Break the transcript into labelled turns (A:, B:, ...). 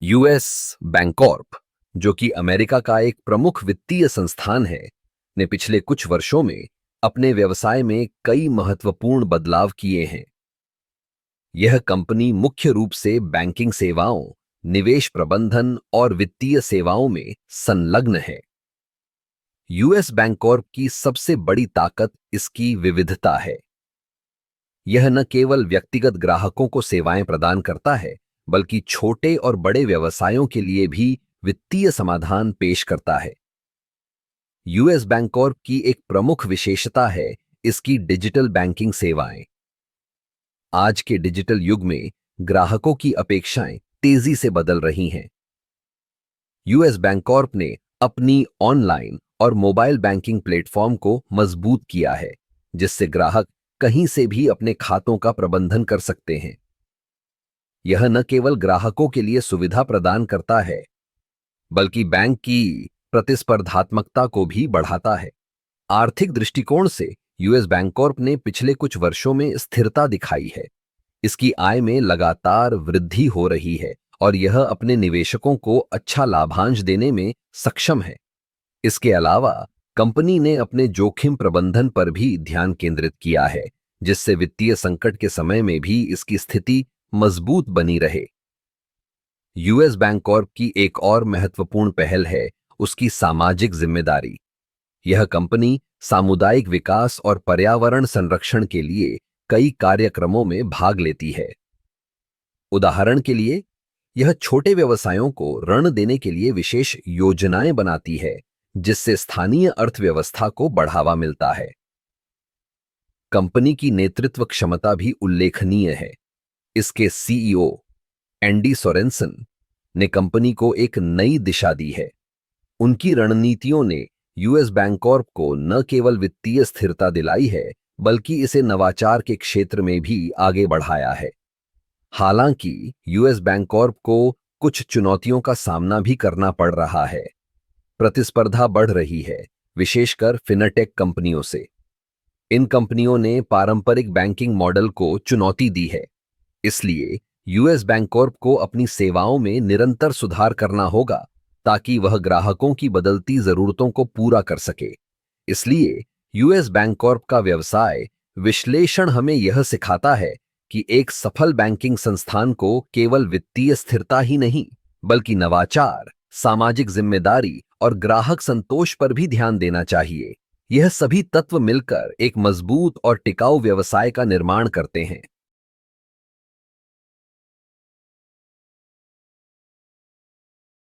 A: US बैंकॉर्प, जो कि America का एक प्रमुख वित्तीय संस्थान है, ने पिछले कुछ वर्षों में अपने व्यवसाय में कई महत्वपूर्ण बदलाव किए हैं। यह कंपनी मुख्य रूप से बैंकिंग सेवाओं, निवेश प्रबंधन और वित्तीय सेवाओं में संलग्न है। यूएस बैंकॉर्प की सबसे बड़ी ताकत इसकी विविधता है। यह न केवल व्यक्तिगत ग्राहकों को सेवाएं प्रदान करता है, बल्कि छोटे और बड़े व्यवसायों के लिए भी वित्तीय समाधान पेश करता है। यूएस बैंकॉर्प की एक प्रमुख विशेषता है इसकी डिजिटल बैंकिंग सेवाएं। आज के डिजिटल युग में ग्राहकों की अपेक्षाएं तेजी से बदल रही हैं। यूएस बैंकॉर्प ने अपनी ऑनलाइन और मोबाइल बैंकिंग प्लेटफॉर्म को मजबूत किया है, जिससे ग्राहक कहीं से भी अपने खातों का प्रबंधन कर सकते हैं। यह न केवल ग्राहकों के लिए सुविधा प्रदान करता है, बल्कि बैंक की प्रतिस्पर्धात्मकता को भी बढ़ाता है। आर्थिक दृष्टिकोण से यूएस बैंकॉर्प ने पिछले कुछ वर्षों में स्थिरता दिखाई है। इसकी आय में लगातार वृद्धि हो रही है और यह अपने निवेशकों को अच्छा लाभांश देने में सक्षम है। इसके अलावा कंपनी ने अपने जोखिम प्रबंधन पर भी ध्यान केंद्रित किया है, जिससे वित्तीय संकट के समय में भी इसकी स्थिति मजबूत बनी रहे। यूएस बैंकॉर्प की एक और महत्वपूर्ण पहल है उसकी सामाजिक जिम्मेदारी। यह कंपनी सामुदायिक विकास और पर्यावरण संरक्षण के लिए कई कार्यक्रमों में भाग लेती है। उदाहरण के लिए, यह छोटे व्यवसायों को ऋण देने के लिए विशेष योजनाएं बनाती है, जिससे स्थानीय अर्थव्यवस्था को बढ़ावा मिलता है। कंपनी की नेतृत्व क्षमता भी उल्लेखनीय है। इसके सीईओ एंडी सोरेनसन ने कंपनी को एक नई दिशा दी है। उनकी रणनीतियों ने यूएस बैंकॉर्प को न केवल वित्तीय स्थिरता दिलाई है, बल्कि इसे नवाचार के क्षेत्र में भी आगे बढ़ाया है। हालांकि यूएस बैंकॉर्प को कुछ चुनौतियों का सामना भी करना पड़ रहा है। प्रतिस्पर्धा बढ़ रही है, विशेषकर फिनटेक कंपनियों से। इन कंपनियों ने पारंपरिक बैंकिंग मॉडल को चुनौती दी है। इसलिए यूएस बैंकॉर्प को अपनी सेवाओं में निरंतर सुधार करना होगा, ताकि वह ग्राहकों की बदलती जरूरतों को पूरा कर सके। इसलिए यूएस बैंकॉर्प का व्यवसाय विश्लेषण हमें यह सिखाता है कि एक सफल बैंकिंग संस्थान को केवल वित्तीय स्थिरता ही नहीं, बल्कि नवाचार, सामाजिक जिम्मेदारी और ग्राहक संतोष पर भी ध्यान देना चाहिए। यह सभी तत्व मिलकर एक मजबूत और टिकाऊ व्यवसाय का निर्माण करते हैं।